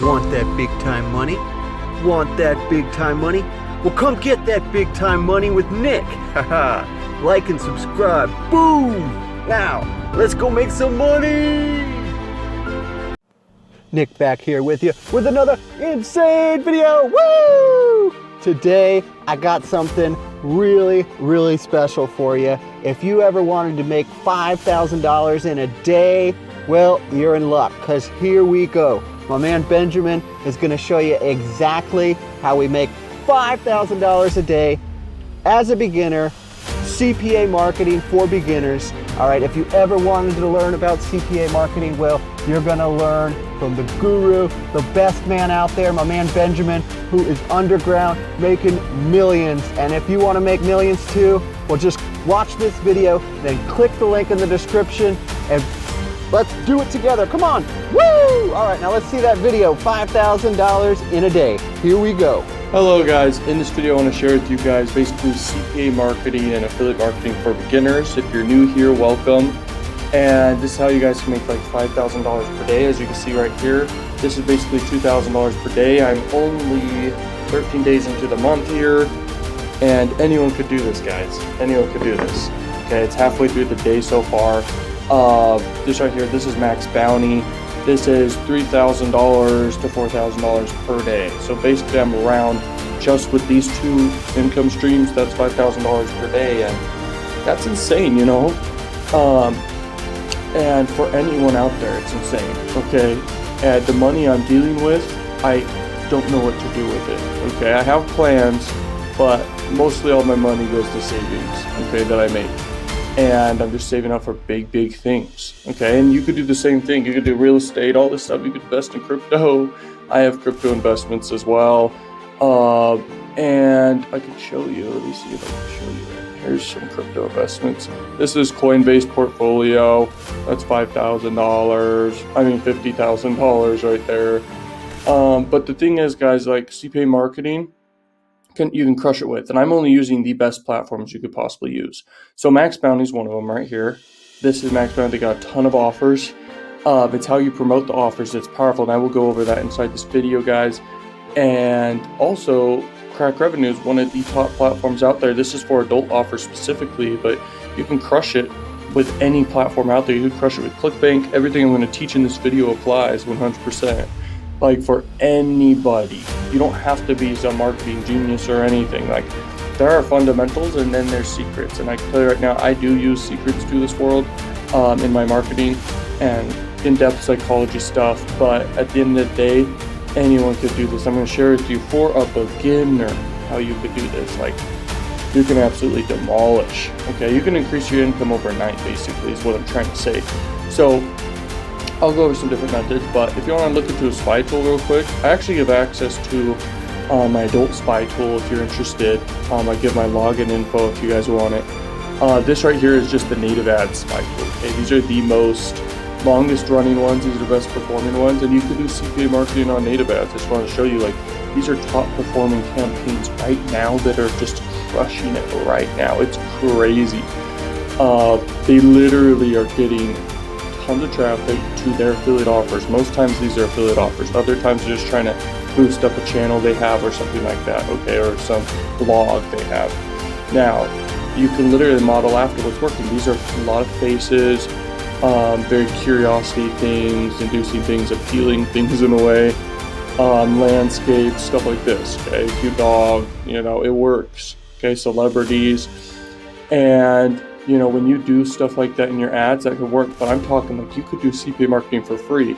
Want that big time money? Want that big time money? Well, come get that big time money with Nick. Haha. Like and subscribe. Boom! Now, let's go make some money! Nick back here with you with another insane video. Woo! Today, I got something really special for you. If you ever wanted to make $5,000 in a day, well, you're in luck, because here we go. My man Benjamin is going to show you exactly how we make $5,000 a day as a beginner. CPA marketing for beginners. All right, if you ever wanted to learn about CPA marketing, well, you're gonna learn from the guru, the best man out there, my man Benjamin, who is underground making millions. And if you wanna make millions too, well, just watch this video, then click the link in the description and let's do it together. Come on, woo! All right, now let's see that video, $5,000 in a day. Here we go. Hello guys, in this video I want to share with you guys basically CPA marketing and affiliate marketing for beginners. If you're new here, welcome. And this is how you guys can make like $5,000 per day. As you can see right here, this is basically $2,000 per day. I'm only 13 days into the month here, and anyone could do this, guys. Anyone could do this. Okay, it's halfway through the day so far. This right here, this is max bounty. This is $3,000 to $4,000 per day. So basically I'm around just with these two income streams, that's $5,000 per day, and that's insane, you know? And for anyone out there, it's insane, okay? And the money I'm dealing with, I don't know what to do with it, okay? I have plans, but mostly all my money goes to savings, okay, that I make. And I'm just saving up for big things, okay? And you could do the same thing. You could do real estate, all this stuff. You could invest in crypto. I have crypto investments as well. And I could show you, let me see if I can show you. Here's some crypto investments. This is Coinbase portfolio. That's $5,000. I mean, $50,000 right there. But the thing is, guys, like CPA marketing, you can crush it with, and I'm only using the best platforms you could possibly use. So Max Bounty is one of them right here. This is Max Bounty. They got a ton of offers. It's how you promote the offers that's powerful, and I will go over that inside this video, guys. And also, Crack Revenue is one of the top platforms out there. This is for adult offers specifically, but you can crush it with any platform out there. You can crush it with ClickBank. Everything I'm going to teach in this video applies 100%. Like for anybody. You don't have to be some marketing genius or anything. Like, there are fundamentals and then there's secrets. And I can tell you right now, I do use secrets to this world in my marketing and in-depth psychology stuff. But at the end of the day, anyone could do this. I'm going to share with you for a beginner how you could do this. Like, you can absolutely demolish. Okay, you can increase your income overnight, basically, is what I'm trying to say. So I'll go over some different methods, but if you want to look into a spy tool real quick, I actually give access to my adult spy tool if you're interested. I give my login info if you guys want it. This right here is just the native ads spy tool. Okay, these are the longest running ones. These are the best performing ones, and you can do CPA marketing on native ads. I just want to show you, like, these are top performing campaigns right now that are just crushing it right now. It's crazy. They literally are getting tons of traffic to their affiliate offers. Most times these are affiliate offers. Other times they're just trying to boost up a channel they have or something like that, okay, or some blog they have. Now, you can literally model after what's working. These are a lot of faces, very curiosity things, inducing things, appealing things in a way, landscapes, stuff like this, okay, cute dog, you know, it works, okay, celebrities. And you know, when you do stuff like that in your ads, that could work, but I'm talking like you could do CPA marketing for free.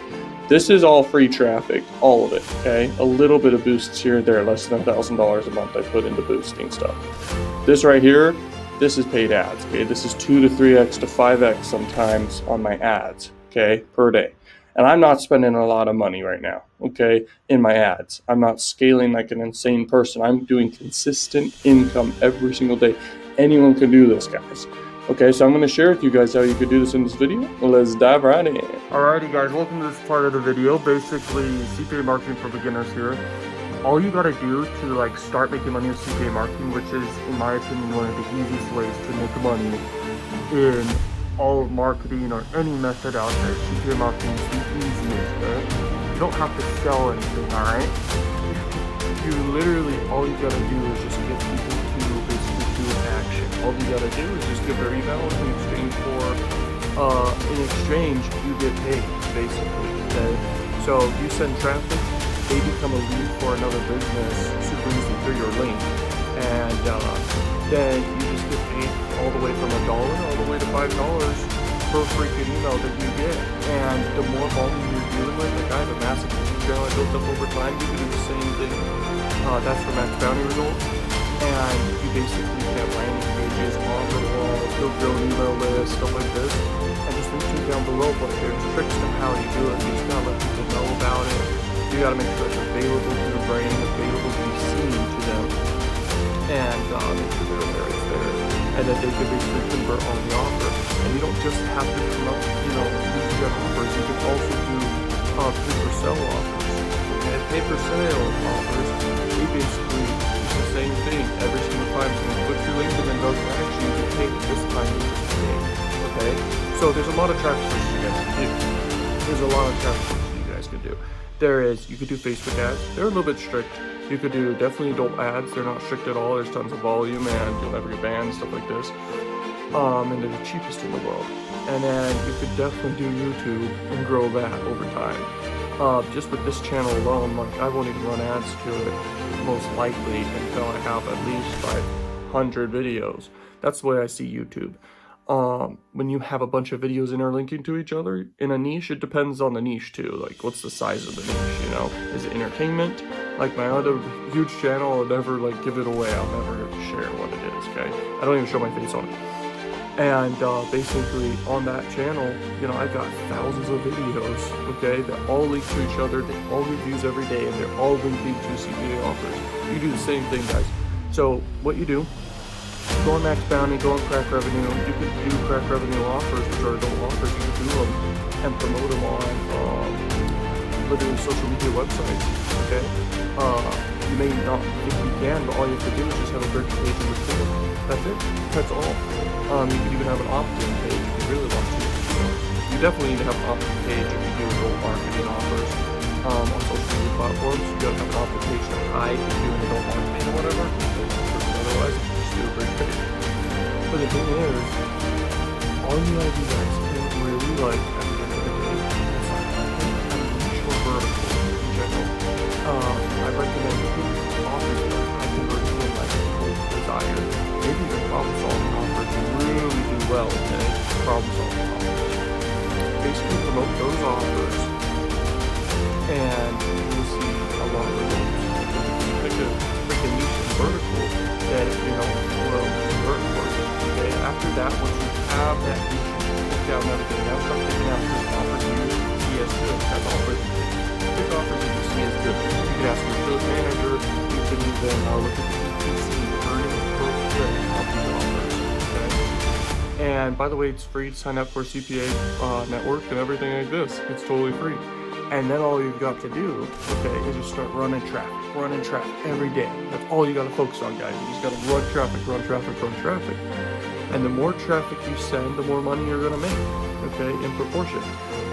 This is all free traffic, all of it, okay? A little bit of boosts here and there, less than $1,000 a month I put into boosting stuff. This right here, this is paid ads, okay? This is 2 to 3x to 5x sometimes on my ads, okay, per day. And I'm not spending a lot of money right now, okay, in my ads. I'm not scaling like an insane person. I'm doing consistent income every single day. Anyone can do this, guys. Okay, so I'm going to share with you guys how you could do this in this video. Let's dive right in. Alrighty guys, welcome to this part of the video. Basically, CPA marketing for beginners here. All you got to do to like start making money with CPA marketing, which is in my opinion one of the easiest ways to make money in all of marketing or any method out there. CPA marketing is the easiest, right? You don't have to sell anything, all right? You literally, all you gotta do is just get people to basically do an action. All you gotta do is just give their email in exchange you get paid, basically, okay? So you send traffic, they become a lead for another business super easy through your link. And then you just get paid all the way from $1 all the way to $5 per freaking email that you get. And the more volume you're dealing with, like I have a massive YouTube channel I built up over time, you can do the same thing. That's for max bounty results. And you basically have landing pages, offer walls, build your own email list, stuff like this. And just link to down below, but there's tricks to how you do it. You just gotta let people know about it. You gotta make sure it's available to the brain, available to be seen to them. And make sure they're aware it's there. And then they can basically convert on the offer. And you don't just have to come up, these general offers. You can also do pay-per-sell offers. Okay, pay-per-sale offers, they basically do the same thing every single time. Someone clicks your link and then goes to action, you get paid this time, you get paid. Okay, so there's a lot of traffic sources you guys can do. You could do Facebook ads. They're a little bit strict. You could do definitely adult ads. They're not strict at all. There's tons of volume and you'll never get banned, stuff like this. And they're the cheapest in the world. And then you could definitely do YouTube and grow that over time. Just with this channel alone, like I won't even run ads to it most likely until I have at least 500 videos. That's the way I see YouTube. When you have a bunch of videos interlinking to each other in a niche, it depends on the niche too. Like what's the size of the niche, Is it entertainment? Like my other huge channel, I'll never give it away. I'll never share what it is, okay? I don't even show my face on it. And basically on that channel, I've got thousands of videos, okay, that all link to each other. They all get views every day and they're all linking to CPA offers. You do the same thing, guys. So what you do, go on Max Bounty, go on Crack Revenue. You can do Crack Revenue offers, which are adult offers. You can do them and promote them on literally social media websites, okay? You may not think you can, but all you have to do is just have a virtual page with them. That's it. That's all. You can even have an opt-in page if you really want to. You definitely need to have an opt-in page if you do adult marketing offers on social media platforms. You gotta have an opt-in page to hide if you're doing adult marketing or whatever. Otherwise, just do a bridge page. But the thing is, all you gotta do, guys, is really at the end of the day, it's like a niche or vertical in general. I recommend doing offers that are high converting and people desire. Maybe the problem solving offers really do well, okay? Problem solving offers. Basically promote those offers and you'll see a lot of results. If you pick a freaking niche and vertical that will convert for you. Okay, after that, once you have that niche picked out and everything, now start picking out just offers you see as good. That's offers you pick offers that you see as good. You can ask your affiliate manager, you can even look at the PPC earnings per click of these offers. Okay. And by the way, it's free to sign up for CPA network and everything like this. It's totally free. And then all you've got to do, okay, is just start running traffic every day. That's all you gotta focus on, guys. You just gotta run traffic. And the more traffic you send, the more money you're gonna make, okay, in proportion.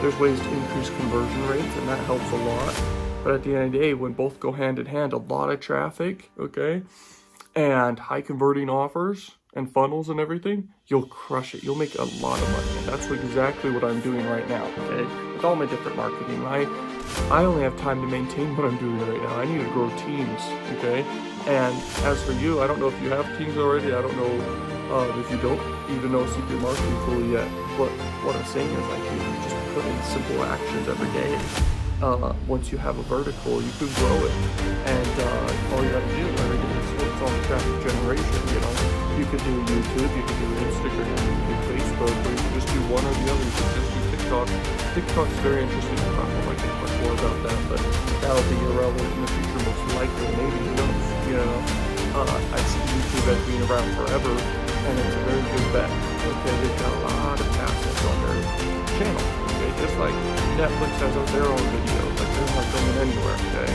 There's ways to increase conversion rates, and that helps a lot. But at the end of the day, when both go hand in hand, a lot of traffic, okay, and high converting offers and funnels and everything, you'll crush it. You'll make a lot of money. And that's exactly what I'm doing right now, okay? With all my different marketing, I only have time to maintain what I'm doing right now. I need to grow teams, okay? And as for you, I don't know if you have teams already. I don't know if you don't even know CPA Marketing fully yet. But what I'm saying is you just put in simple actions every day. Once you have a vertical, you can grow it. And all you gotta do every day is focus on traffic generation, You could do YouTube, you could do Instagram, you could do Facebook, or you could just do one or the other. You could just do TikTok. TikTok's very interesting platform. I can talk more about that, but that'll be irrelevant in the future, most likely. Maybe, who knows? I see YouTube as being around forever, and it's a very good bet. Okay, they've got a lot of assets on their channel. Okay, just like Netflix has their own videos, they're not going anywhere. Okay,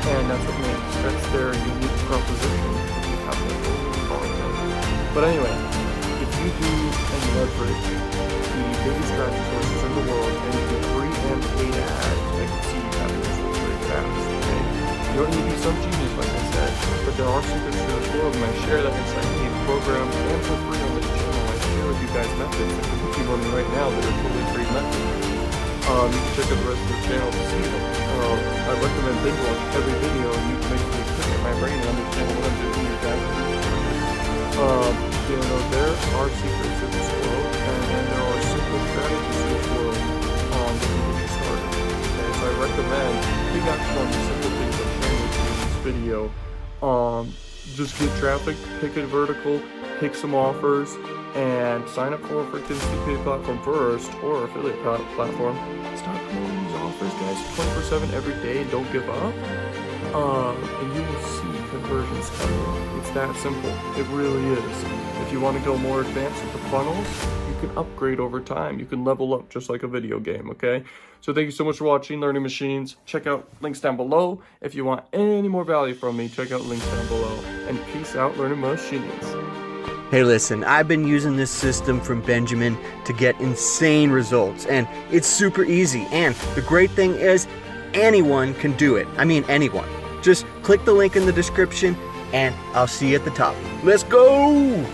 and that's their unique proposition. If you have that content. But anyway, if you do and leverage the biggest traffic sources in the world, and you can free and paid ads that can see you have results very fast. Okay? You don't need to be some genius, like I said, but there are secrets to this world, and I share that inside the program and for free on this channel. I share with you guys methods that can be running right now that are totally free methods. You can check out the rest of the channel to see them. I recommend binge watch every video, and you can make me click at my brain and understand what I'm doing. You guys there are secrets to this world, and there are simple strategies to this world that can get you started. Okay, so I recommend big action on the simple things I'm sharing with you in this video. Just get traffic, pick a vertical, pick some offers, and sign up for a freaking CPA platform first, or affiliate platform. Start promoting these offers, guys, 24/7 every day. Don't give up, and you will see conversions coming. It's that simple. It really is. If you want to go more advanced with the funnels, you can upgrade over time. You can level up just like a video game. Okay. So thank you so much for watching Learning Machines. Check out links down below. If you want any more value from me, check out links down below. And peace out, Learning Machines. Hey, listen, I've been using this system from Benjamin to get insane results, and it's super easy. And the great thing is, anyone can do it. I mean, anyone. Just click the link in the description, and I'll see you at the top. Let's go!